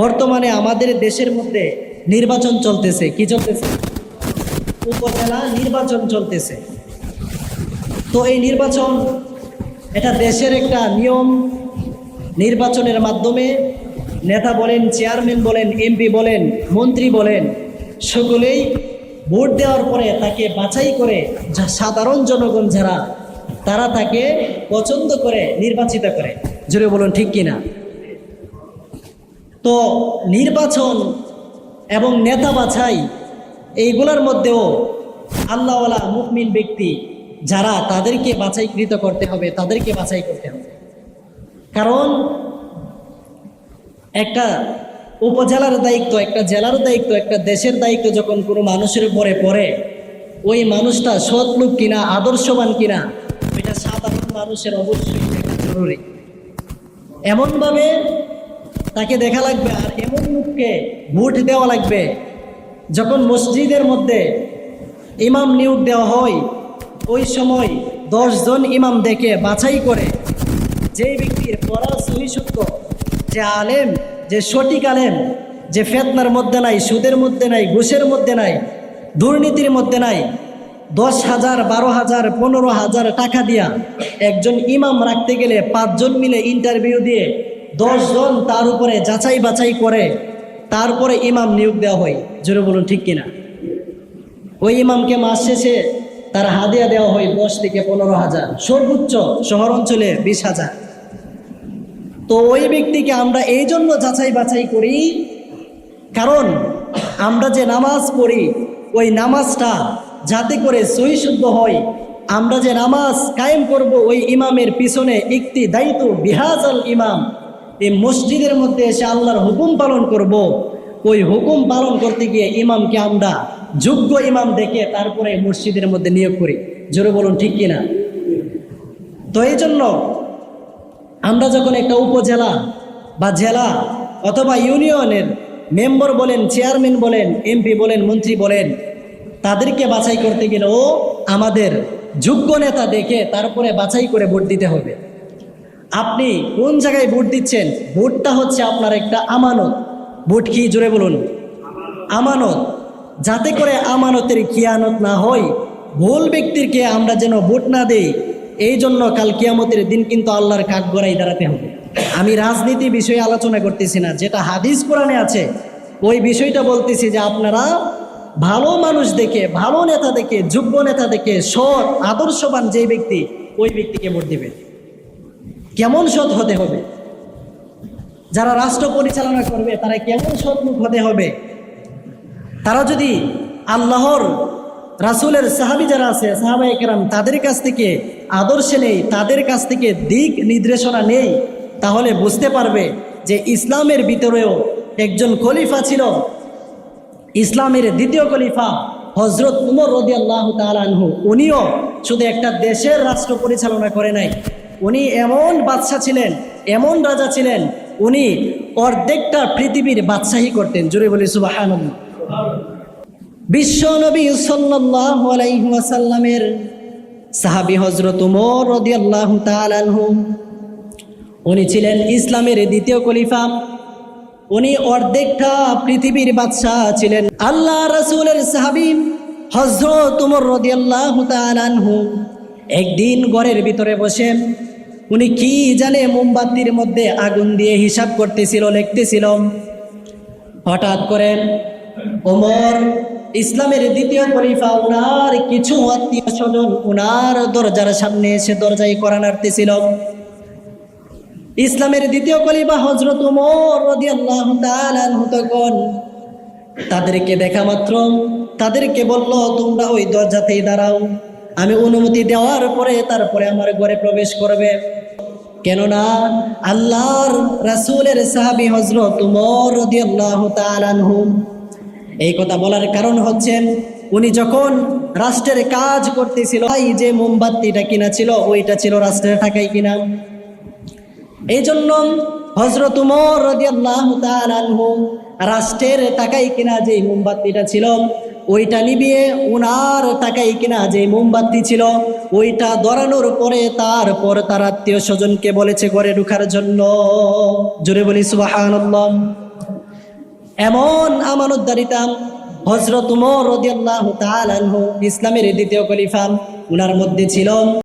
বর্তমানে আমাদের দেশের মধ্যে নির্বাচন চলতেছে। কি চলতেছে? উপজেলা নির্বাচন চলতেছে। তো এই নির্বাচন এটা দেশের একটা নিয়ম। নির্বাচনের মাধ্যমে নেতা বলেন, চেয়ারম্যান বলেন, এমপি বলেন, মন্ত্রী বলেন, সকলেই ভোট দেওয়ার পরে তাকে বাছাই করে সাধারণ জনগণ যারা তারা তাকে পছন্দ করে নির্বাচিত করে। জোরে বলুন ঠিক কিনা? তো নির্বাচন এবং নেতা বাছাই এইগুলোর মধ্যেও আল্লাহওয়ালা মুমিন ব্যক্তি যারা তাদেরকে বাছাইকৃত করতে হবে, তাদেরকে বাছাই করতে হবে। কারণ একটা উপজেলার দায়িত্ব, একটা জেলার দায়িত্ব, একটা দেশের দায়িত্ব যখন কোনো মানুষের উপরে পড়ে, ওই মানুষটা সৎ লোক কিনা, আদর্শবান কিনা, এটা সাধারণ মানুষের অবশ্যই দেখা জরুরি। এমনভাবে তাকে দেখা লাগবে আর এমন লোককে ভোট দেওয়া লাগবে। যখন মসজিদের মধ্যে ইমাম নিয়োগ দেওয়া হয়, ওই সময় 10 জন ইমাম দেখে বাছাই করে যেই ব্যক্তির পড়া সহিশুদ্ধ, যে আলেম, যে সঠিক আলেম, যে ফেতনার মধ্যে নাই, সুদের মধ্যে নাই, ঘুষের মধ্যে নাই, দুর্নীতির মধ্যে নাই, 10,000, 12,000, 15,000 টাকা দিয়া একজন ইমাম রাখতে গেলে 5 জন মিলে ইন্টারভিউ দিয়ে 10 জন তার উপরে যাচাই বাছাই করে তারপরে ইমাম নিয়োগ দেওয়া হয়। জোরে বলুন ঠিক কিনা? ওই ইমামকে মাস শেষে তার হাদিয়া দেওয়া হয় 10 থেকে 15,000, সর্বোচ্চ শহর অঞ্চলে 20,000। তো ওই ব্যক্তিকে আমরা এই জন্য যাচাই বাছাই করি, কারণ আমরা যে নামাজ পড়ি ওই নামাজটা যাতে করে সহি শুদ্ধ হয়, আমরা যে নামাজ কায়েম করব ওই ইমামের পিছনে ইক্তি দায়িত্ব বিহাজাল ইমাম, এই মসজিদের মধ্যে এসে আল্লাহর হুকুম পালন করব, ওই হুকুম পালন করতে গিয়ে ইমামকে আমরা যোগ্য ইমাম দেখে তারপরে মসজিদের মধ্যে নিয়োগ করি। জোরে বলুন ঠিক কিনা? তো এই জন্য আমরা যখন একটা উপজেলা বা জেলা অথবা ইউনিয়নের মেম্বার বলেন, চেয়ারম্যান বলেন, এমপি বলেন, মন্ত্রী বলেন, তাদেরকে বাছাই করতে গেলেও আমাদের যোগ্য নেতা দেখে তারপরে বাছাই করে ভোট দিতে হবে। আপনি কোন জায়গায় ভোট দিচ্ছেন? ভোটটা হচ্ছে আপনার একটা আমানত। ভোট কি? জোরে বলুন। আমানত। যাতে করে আমানতের খিয়ানত না হয়, ভুল ব্যক্তিকে আমরা যেন ভোট না দেই, এই জন্য কাল কিয়ামতের দিন কিন্তু আল্লাহর কাঠগড়ায় দাঁড়াতে হবে। আমি রাজনীতি বিষয়ে আলোচনা করতেছি না, যেটা হাদিস কোরআনে আছে ওই বিষয়টা বলতেছি, যে আপনারা ভালো মানুষ দেখে, ভালো নেতা দেখে, যোগ্য নেতা দেখে, সৎ আদর্শবান যে ব্যক্তি, ওই ব্যক্তিকে ভোট দিবেন। কেমন সৎ হতে হবে? যারা রাষ্ট্র পরিচালনা করবে তারা কেমন সৎ লোক হতে হবে? তারা যদি আল্লাহর রাসূলের সাহাবী যারা আছে, সাহাবায়ে কেরাম, তাদের কাছ থেকে আদর্শ নেই, তাদের কাছ থেকে দিক নির্দেশনা নেই, তাহলে বুঝতে পারবে যে ইসলামের ভিতরেও একজন খলিফা ছিল, ইসলামের দ্বিতীয় খলিফা হযরত উমর রাদিয়াল্লাহু তাআলা আনহু। উনিও শুধু একটা দেশের রাষ্ট্র পরিচালনা করে নাই, উনি এমন বাদশা ছিলেন, এমন রাজা ছিলেন, উনি অর্ধেকটা পৃথিবীর বাদশাহী করতেন। জোরে বলি সুবহানাল্লাহ। বিশ্ব নবী সাল্লাল্লাহু আলাইহি ওয়াসাল্লামের সাহাবী হযরত উমর রাদিয়াল্লাহু তাআলা আনহু, উনি ছিলেন ইসলামের দ্বিতীয় খলিফা। উনি অর্ধেকটা পৃথিবীর বাদশা ছিলেন। আল্লাহ রাসূলের সাহাবী হযরত উমর রাদিয়াল্লাহু তাআলা আনহু একদিন ঘরের ভিতরে বসে উনি কি জানে মোমবাতির মধ্যে আগুন দিয়ে হিসাব করতেছিল, লিখতেছিল। হঠাৎ করে ওমর, ইসলামের দ্বিতীয় খলিফা, ওনার কিছু আত্মীয় স্বজন ওনার দরজার সামনে এসে দরজায় কড়া নাড়তেছিল। ইসলামের দ্বিতীয় খলিফা হযরত ওমর রাদিয়াল্লাহু তাআলা আনহু তখন তাদেরকে দেখা মাত্র তাদেরকে বলল, তোমরা ওই দরজাতেই দাঁড়াও, আমি অনুমতি দেওয়ার পরে তারপরে আমার ঘরে প্রবেশ করবে। কেননা আল্লাহর রাসূলের সাহাবী হযরত ওমর রাদিয়াল্লাহু তাআলা আনহু। এই কথা বলার কারণ হচ্ছে, উনি যখন রাষ্ট্রের কাজ করতেছিল, এই যে মোমবাতিটা কিনা ছিল ওইটা ছিল রাষ্ট্রের টাকায় কিনা। এই জন্য হযরত ওমর রাদিয়াল্লাহু তাআলা আনহু রাষ্ট্রের টাকায় কিনা যে মোমবাতিটা ছিল ওইটা নিভিয়ে ওনার টাকায় কিনা যে মোমবাতি ছিল ওইটা ধরানোর পরে তারপর তার আত্মীয় স্বজনকে বলেছে ঘরে ঢোকার জন্য। জোরে বলি সুবহানাল্লাহ। এমন আমানতদারিতা হযরত উমর রাদিয়াল্লাহু তাআলা আনহু ইসলামের দ্বিতীয় খলিফা, উনার মধ্যে ছিল।